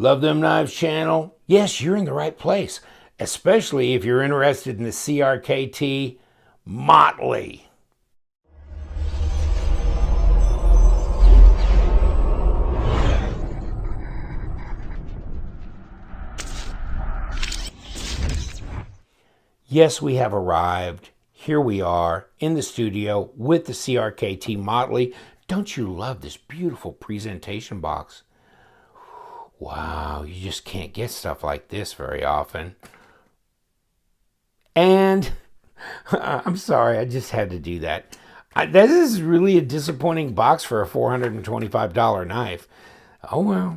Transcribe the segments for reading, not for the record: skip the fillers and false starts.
Love Them Knives channel? Yes, you're in the right place, especially if you're interested in the CRKT Motley. Yes, we have arrived. Here we are in the studio with the CRKT Motley. Don't you love this beautiful presentation box? Wow, you just can't get stuff like this very often. And I'm sorry, I just had to do that. This is really a disappointing box for a $425 knife. Oh well.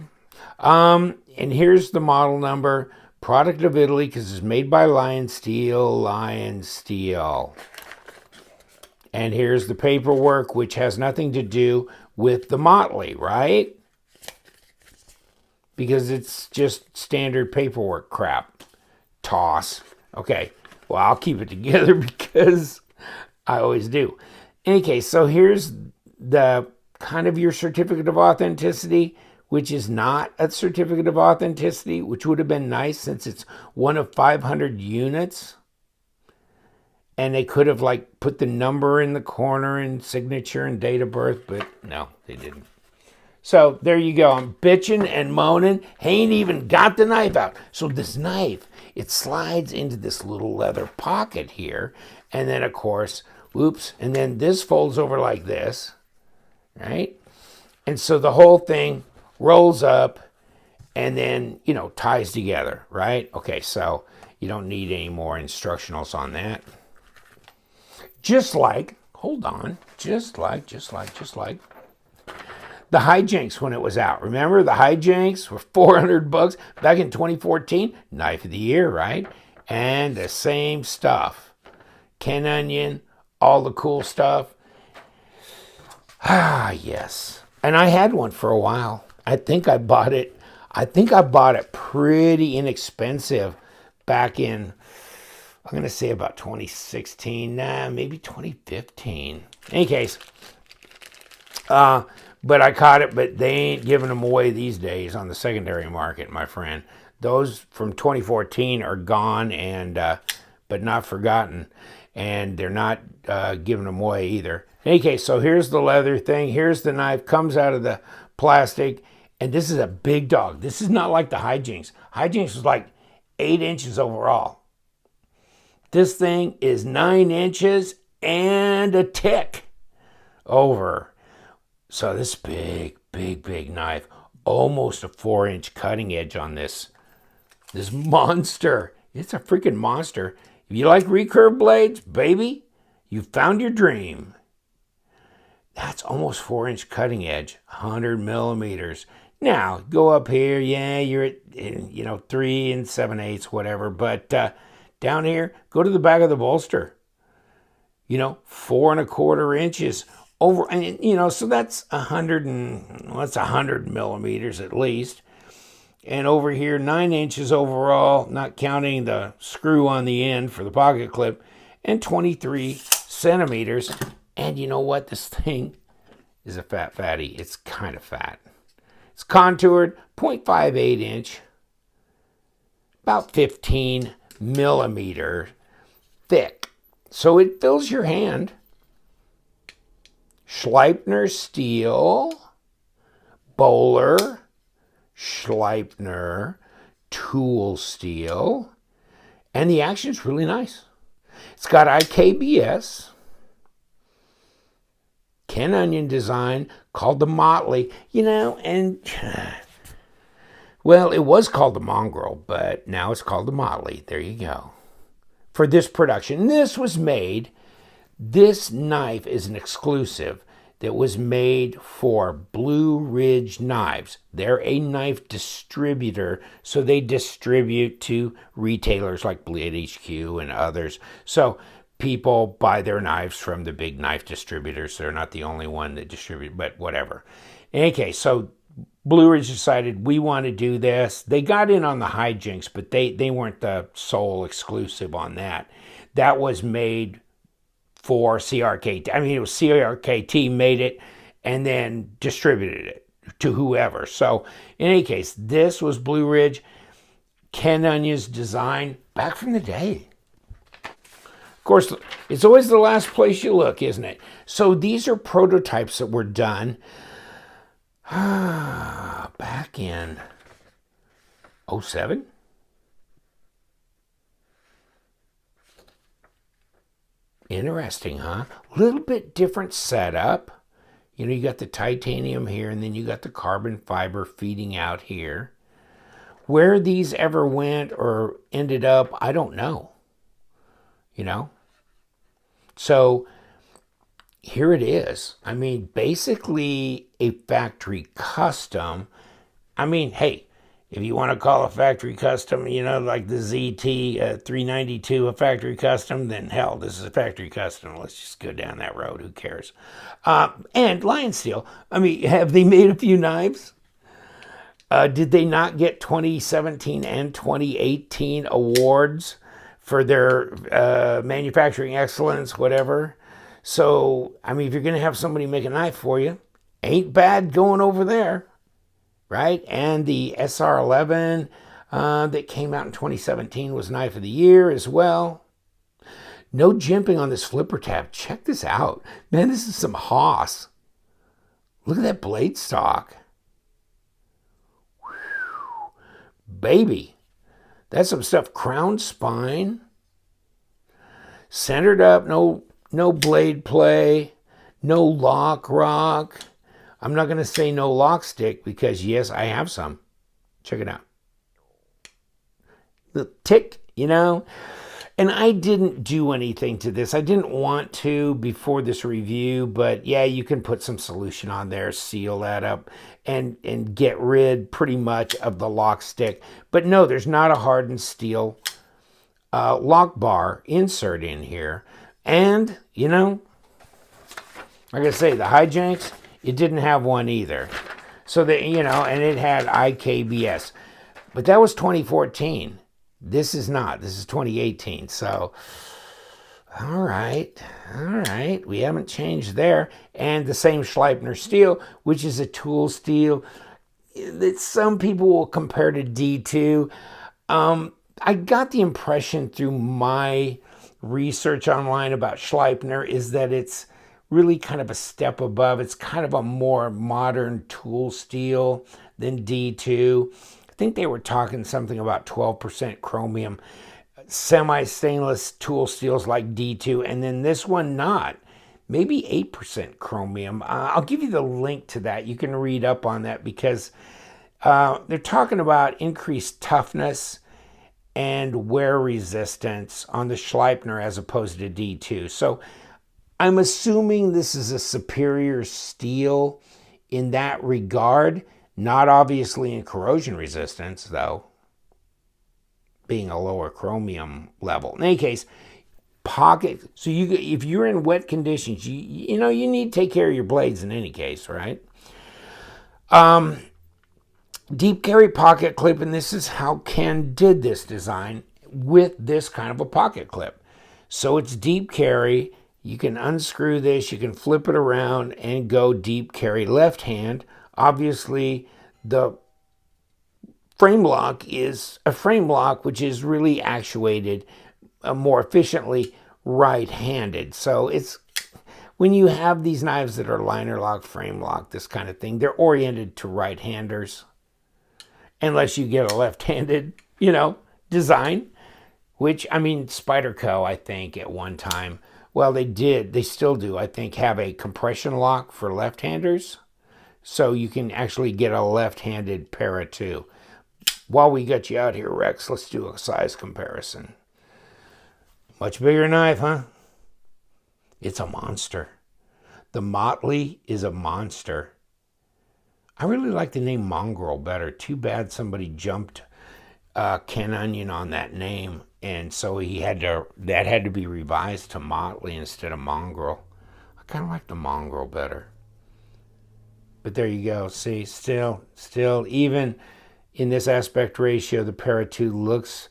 And here's the model number. Product of Italy, because it's made by LionSteel. And here's the paperwork, which has nothing to do with the Motley, right? Because it's just standard paperwork crap. Toss. Okay, well, I'll keep it together because I always do. In any case, so here's the kind of your certificate of authenticity, which is not a certificate of authenticity, which would have been nice since it's one of 500 units. And they could have like put the number in the corner and signature and date of birth, but no, they didn't. So there you go. I'm bitching and moaning. Ain't even got the knife out. So this knife, it slides into this little leather pocket here. And then, of course, whoops. And then this folds over like this, right? And so the whole thing rolls up and then, ties together, right? Okay, so you don't need any more instructionals on that. Just like the Hijinks when it was out. Remember the Hijinks were $400 back in 2014? Knife of the year, right? And the same stuff. Ken Onion, all the cool stuff. Ah, yes. And I had one for a while. I think I bought it pretty inexpensive back in, I'm going to say about 2016, maybe 2015. In any case, but I caught it, but they ain't giving them away these days on the secondary market, my friend. Those from 2014 are gone and but not forgotten, and they're not giving them away either. In any case, so here's the leather thing. Here's the knife, comes out of the plastic, and this is a big dog. This is not like the Hijinks. Hijinks was like 8 inches overall. This thing is 9 inches and a tick over. So this big knife, almost a 4-inch cutting edge on this monster. It's a freaking monster. If you like recurve blades, baby, you found your dream. That's almost 4-inch cutting edge, 100 millimeters. Now, go up here, yeah, you're at, 3 7/8, whatever. But down here, go to the back of the bolster. 4 1/4 inches over, and so that's 100 millimeters at least. And over here, 9 inches overall, not counting the screw on the end for the pocket clip, and 23 centimeters. And you know what? This thing is a fat fatty. It's kind of fat. It's contoured, 0.58 inch, about 15 millimeter thick. So it fills your hand. Schleipner steel, Bowler, Schleipner tool steel, and the action's really nice. It's got IKBS, Ken Onion design, called the Motley, and well, it was called the Mongrel, but now it's called the Motley. There you go. For this production, this knife is an exclusive that was made for Blue Ridge Knives. They're a knife distributor, so they distribute to retailers like Blade HQ and others. So people buy their knives from the big knife distributors. They're not the only one that distribute, but whatever. In any case, so Blue Ridge decided we want to do this. They got in on the Hijinks, but they weren't the sole exclusive on that. That was made for CRKT. I mean, it was CRKT made it and then distributed it. to whoever. So in any case, this was Blue Ridge, Ken Onion's design back from the day. Of course, it's always the last place you look, isn't it? So these are prototypes that were done back in 07. Interesting, huh? A little bit different setup. You know, you got the titanium here, and then you got the carbon fiber feeding out here. Where these ever went or ended up, I don't know. You know? So here it is. I mean, basically a factory custom. I mean, hey, if you want to call a factory custom, you know, like the ZT 392 a factory custom, then hell, this is a factory custom. Let's just go down that road. Who cares? And LionSteel. I mean, have they made a few knives? Did they not get 2017 and 2018 awards for their manufacturing excellence, whatever? So, I mean, if you're going to have somebody make a knife for you, ain't bad going over there, right? And the SR11 that came out in 2017 was Knife of the Year as well. No jimping on this flipper tab. Check this out. Man, this is some Haas. Look at that blade stock. Whew. Baby. That's some stuff. Crown spine. Centered up. No blade play. No lock rock. I'm not going to say no lock stick because, yes, I have some. Check it out. The tick, you know. And I didn't do anything to this. I didn't want to before this review, but yeah, you can put some solution on there, seal that up, and get rid pretty much of the lock stick. But no, there's not a hardened steel lock bar insert in here. And, you know, like I say, the Hijinks, it didn't have one either. So that, you know, and it had IKBS. But that was 2014. This is not. This is 2018. So, all right. We haven't changed there. And the same Schleipner steel, which is a tool steel that some people will compare to D2. I got the impression through my research online about Schleipner is that it's really kind of a step above. It's kind of a more modern tool steel than D2. I think they were talking something about 12% chromium, semi-stainless tool steels like D2, and then this one not. Maybe 8% chromium. I'll give you the link to that. You can read up on that because they're talking about increased toughness and wear resistance on the Schleipner as opposed to D2. So I'm assuming this is a superior steel in that regard. Not obviously in corrosion resistance, though, being a lower chromium level. In any case, pocket. So if you're in wet conditions, you know you need to take care of your blades in any case, right? Deep carry pocket clip, and this is how Ken did this design with this kind of a pocket clip. So it's deep carry. You can unscrew this, you can flip it around and go deep carry left hand. Obviously, the frame lock is a frame lock which is really actuated more efficiently right-handed. So it's when you have these knives that are liner lock, frame lock, this kind of thing, they're oriented to right-handers. Unless you get a left-handed, you know, design, which, I mean, Spyderco, I think, at one time, well, they still do, I think, have a compression lock for left-handers. So you can actually get a left-handed para too. While we got you out here, Rex, let's do a size comparison. Much bigger knife, huh? It's a monster. The Motley is a monster. I really like the name Mongrel better. Too bad somebody jumped Ken Onion on that name, and so that had to be revised to Motley instead of Mongrel. I kind of like the Mongrel better. But there you go. See, still, even in this aspect ratio, the Para 2 looks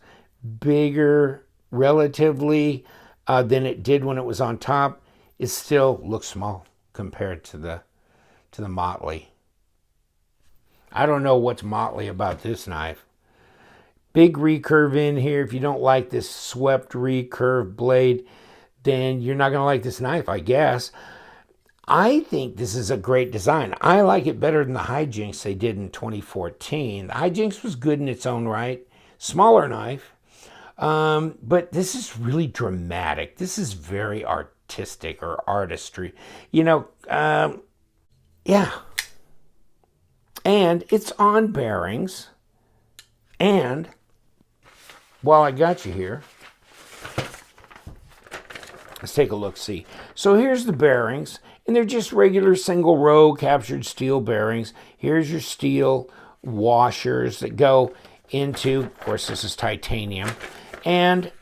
bigger relatively than it did when it was on top. It still looks small compared to the Motley. I don't know what's Motley about this knife. Big recurve in here. If you don't like this swept recurve blade, then you're not going to like this knife, I guess. I think this is a great design. I like it better than the Hijinks they did in 2014. The Hijinks was good in its own right. Smaller knife. But this is really dramatic. This is very artistic or artistry. You know, yeah. And it's on bearings. And while I got you here, let's take a look, see. So here's the bearings. And they're just regular single row captured steel bearings. Here's your steel washers that go into, of course, this is titanium. And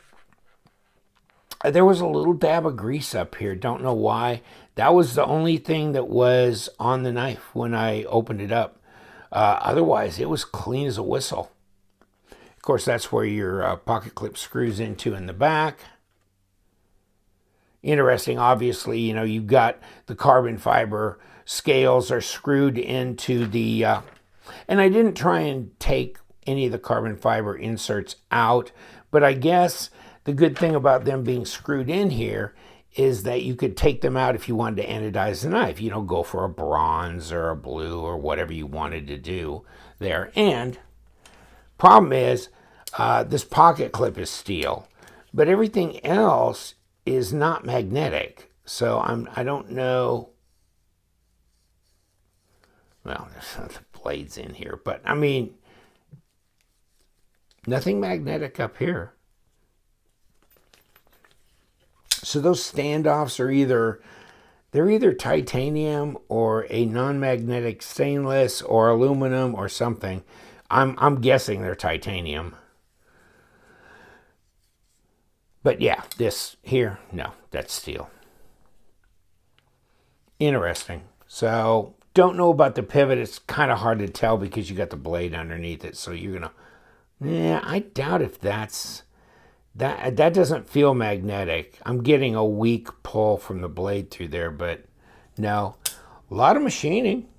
there was a little dab of grease up here. Don't know why. That was the only thing that was on the knife when I opened it up. Otherwise, it was clean as a whistle. Of course, that's where your pocket clip screws into in the back. Interesting, obviously, you know, you've got the carbon fiber scales are screwed into the, and I didn't try and take any of the carbon fiber inserts out, but I guess the good thing about them being screwed in here is that you could take them out if you wanted to anodize the knife, you know, go for a bronze or a blue or whatever you wanted to do there. And problem is, this pocket clip is steel, but everything else is not magnetic. So I don't know. Well, there's the blades in here, but I mean, nothing magnetic up here. So those standoffs are they're either titanium or a non-magnetic stainless or aluminum or something. I'm guessing they're titanium. But yeah, this here, no, that's steel. Interesting. So, don't know about the pivot. It's kind of hard to tell because you got the blade underneath it. So you're going to, yeah, I doubt if that's, that doesn't feel magnetic. I'm getting a weak pull from the blade through there, but no. A lot of machining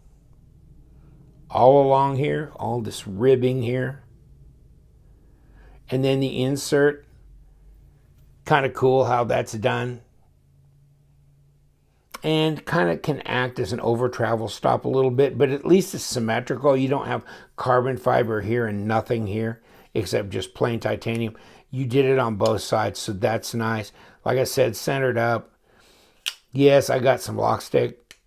all along here, all this ribbing here. And then the insert. Kind of cool how that's done. And kind of can act as an over travel stop a little bit, but at least it's symmetrical. You don't have carbon fiber here and nothing here except just plain titanium. You did it on both sides, so that's nice. Like I said, centered up. Yes, I got some lock stick,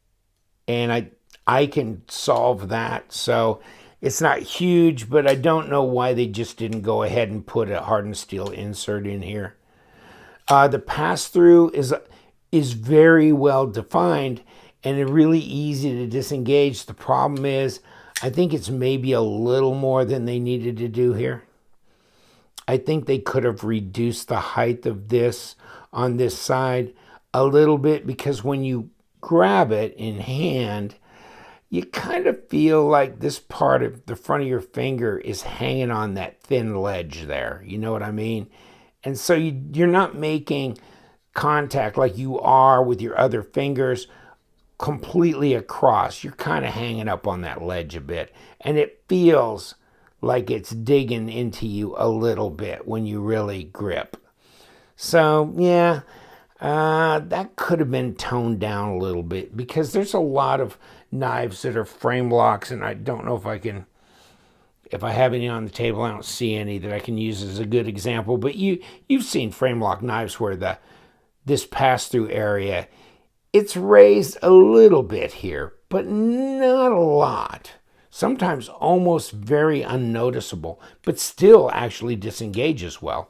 and I can solve that. So it's not huge, but I don't know why they just didn't go ahead and put a hardened steel insert in here. The pass-through is very well defined and really easy to disengage. The problem is, I think it's maybe a little more than they needed to do here. I think they could have reduced the height of this on this side a little bit, because when you grab it in hand, you kind of feel like this part of the front of your finger is hanging on that thin ledge there. You know what I mean? And so you're not making contact like you are with your other fingers completely across. You're kind of hanging up on that ledge a bit. And it feels like it's digging into you a little bit when you really grip. So, yeah, that could have been toned down a little bit, because there's a lot of knives that are frame locks, and I don't know if I have any on the table. I don't see any that I can use as a good example, but you've seen frame lock knives where this pass-through area, it's raised a little bit here, but not a lot. Sometimes almost very unnoticeable, but still actually disengages well.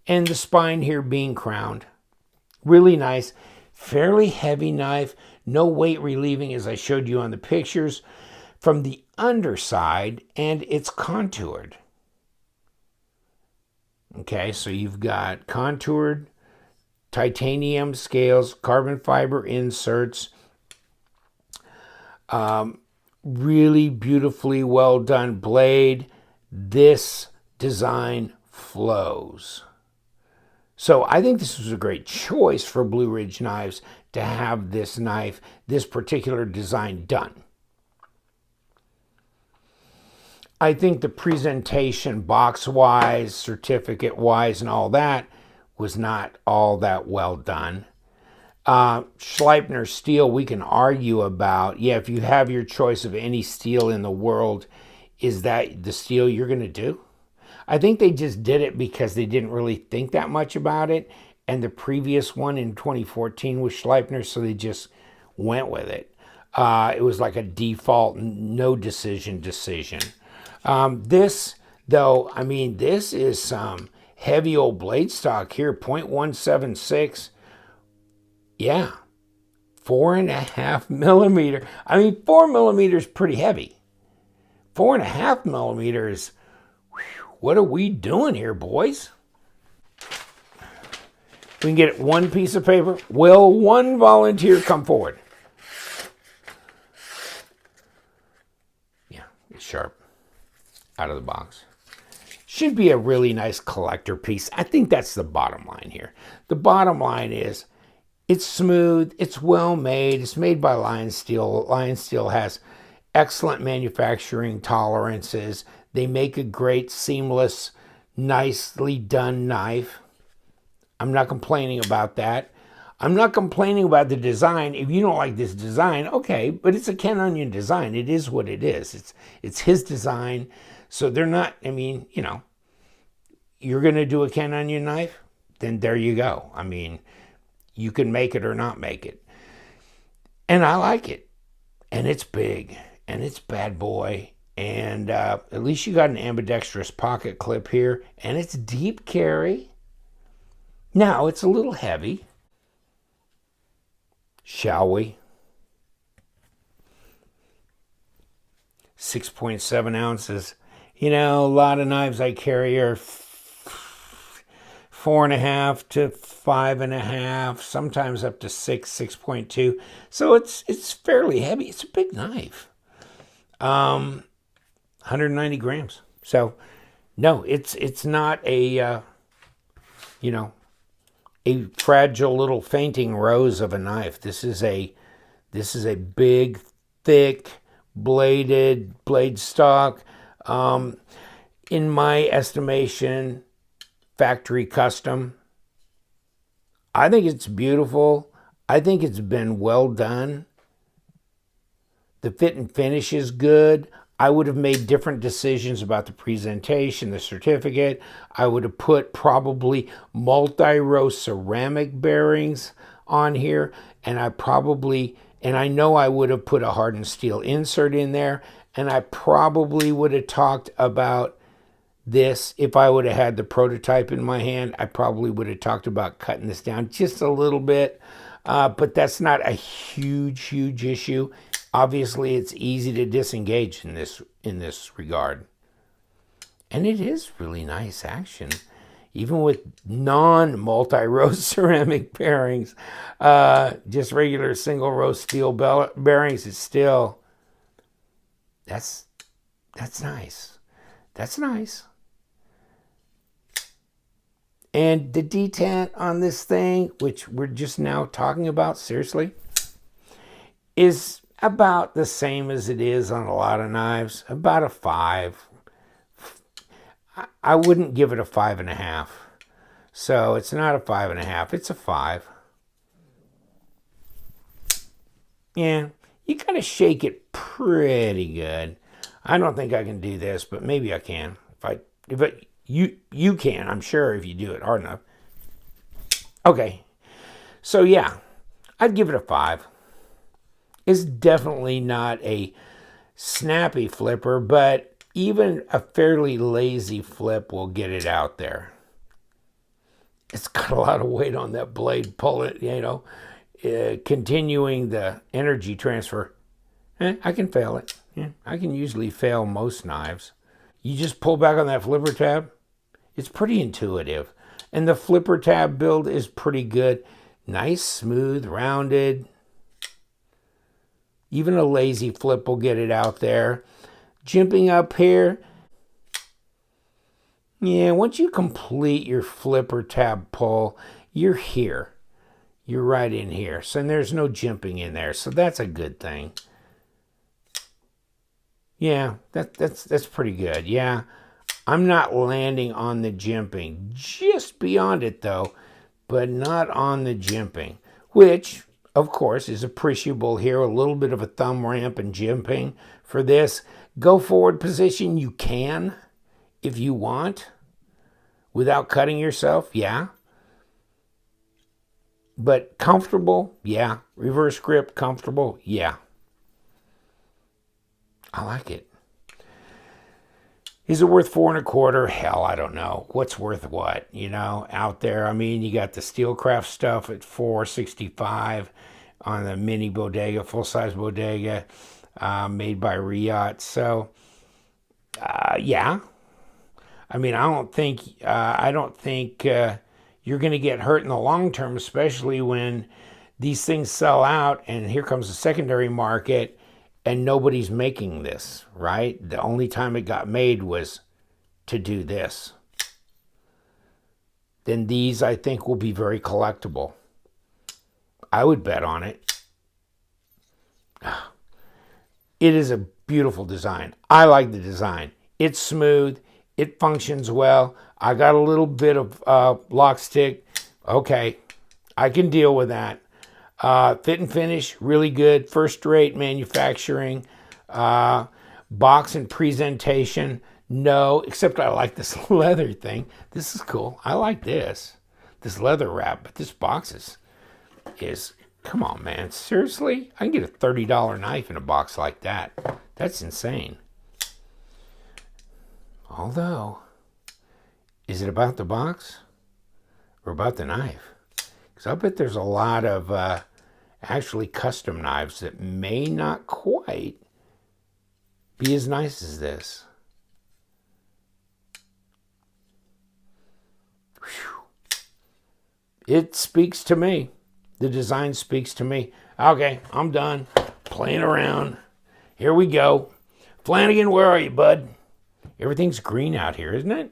And the spine here being crowned, really nice, fairly heavy knife, no weight relieving as I showed you on the pictures. From the underside, and it's contoured. Okay, so you've got contoured titanium scales, carbon fiber inserts, really beautifully well done blade. This design flows. So I think this was a great choice for Blue Ridge Knives to have this knife, this particular design done. I think the presentation box-wise, certificate-wise, and all that was not all that well done. Schleipner steel, we can argue about, yeah, if you have your choice of any steel in the world, is that the steel you're going to do? I think they just did it because they didn't really think that much about it. And the previous one in 2014 was Schleipner, so they just went with it. It was like a default, no decision. This, though, I mean, this is some heavy old blade stock here, 0.176. Yeah, 4.5 millimeter. I mean, 4 millimeters pretty heavy. 4.5 millimeters. What are we doing here, boys? We can get one piece of paper. Will one volunteer come forward? Yeah, it's sharp. Out of the box. Should be a really nice collector piece. I think that's the bottom line here. The bottom line is it's smooth, it's well made, it's made by LionSteel. LionSteel has excellent manufacturing tolerances. They make a great, seamless, nicely done knife. I'm not complaining about that. I'm not complaining about the design. If you don't like this design, okay, but it's a Ken Onion design. It is what it is. It's his design. So they're not, I mean, you know, you're going to do a Ken Onion knife, then there you go. I mean, you can make it or not make it. And I like it. And it's big. And it's bad boy. And at least you got an ambidextrous pocket clip here. And it's deep carry. Now, it's a little heavy. Shall we? 6.7 ounces. You know, a lot of knives I carry are 4.5 to 5.5, sometimes up to 6.2. So it's fairly heavy. It's a big knife. 190 grams. So no, it's not a you know, a fragile little fainting rose of a knife. This is a big, thick, bladed blade stock. In my estimation, factory custom. I think it's beautiful. I think it's been well done. The fit and finish is good. I would have made different decisions about the presentation, the certificate. I would have put probably multi-row ceramic bearings on here, and I know I would have put a hardened steel insert in there, and I probably would have talked about this. If I would have had the prototype in my hand, I probably would have talked about cutting this down just a little bit, but that's not a huge issue. Obviously, it's easy to disengage in this regard. And it is really nice action. Even with non-multi-row ceramic bearings, just regular single-row steel bearings, it's still, that's nice. That's nice. And the detent on this thing, which we're just now talking about, seriously, is about the same as it is on a lot of knives, about a 5. I wouldn't give it a 5.5. So it's not a 5.5, it's a 5. Yeah, you gotta shake it pretty good. I don't think I can do this, but maybe I can. You can, I'm sure, if you do it hard enough. Okay, so yeah, I'd give it a 5. It's definitely not a snappy flipper, but even a fairly lazy flip will get it out there. It's got a lot of weight on that blade, pull it, continuing the energy transfer. I can fail it. Yeah, I can usually fail most knives. You just pull back on that flipper tab. It's pretty intuitive. And the flipper tab build is pretty good. Nice, smooth, rounded. Even a lazy flip will get it out there. Jimping up here. Yeah, once you complete your flipper tab pull, you're here. You're right in here. So there's no jimping in there. So that's a good thing. Yeah, that's pretty good. Yeah, I'm not landing on the jimping. Just beyond it, though, but not on the jimping, which, of course, is appreciable here. A little bit of a thumb ramp and jimping for this. Go forward position, you can, if you want, without cutting yourself, yeah. But comfortable, yeah. Reverse grip, comfortable, yeah. I like it. Is it worth $4.25? Hell, I don't know. What's worth what, out there? I mean, you got the Steelcraft stuff at $4.65 on the mini bodega, full-size bodega, made by Riot. So, yeah. I mean, I don't think you're going to get hurt in the long term, especially when these things sell out and here comes the secondary market and nobody's making this, right? The only time it got made was to do this. Then these, I think, will be very collectible. I would bet on it. It is a beautiful design. I like the design. It's smooth. It functions well. I got a little bit of lock stick. Okay, I can deal with that. Fit and finish, really good. First rate manufacturing. Box and presentation, no, except I like this leather thing. This is cool. I like this leather wrap, but this box is come on, man. Seriously? I can get a $30 knife in a box like that. That's insane. Although, is it about the box or about the knife? Because I bet there's a lot of actually custom knives that may not quite be as nice as this. Whew. It speaks to me. The design speaks to me. Okay, I'm done playing around. Here we go. Flanagan, where are you, bud? Everything's green out here, isn't it?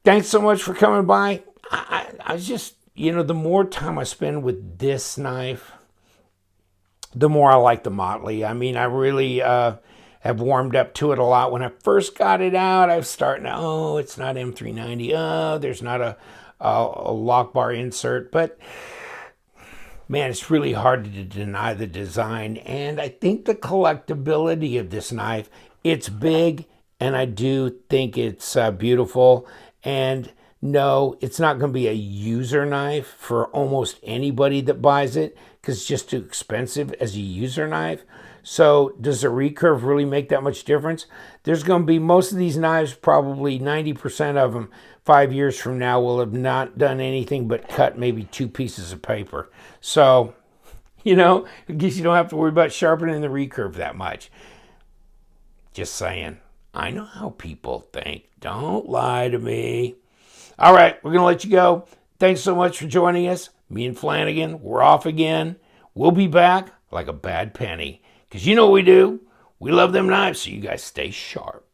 Thanks so much for coming by. I just, the more time I spend with this knife, the more I like the Motley. I mean, I really have warmed up to it a lot. When I first got it out, I was starting to, it's not M390. Oh, there's not a lock bar insert. But, man, it's really hard to deny the design. And I think the collectability of this knife, it's big, and I do think it's beautiful. And no, it's not going to be a user knife for almost anybody that buys it because it's just too expensive as a user knife. So does the recurve really make that much difference? There's going to be most of these knives, probably 90% of them 5 years from now will have not done anything but cut maybe 2 pieces of paper. So, I guess you don't have to worry about sharpening the recurve that much. Just saying. I know how people think. Don't lie to me. All right, we're going to let you go. Thanks so much for joining us. Me and Flanagan, we're off again. We'll be back like a bad penny. Because you know what we do. We love them knives, so you guys stay sharp.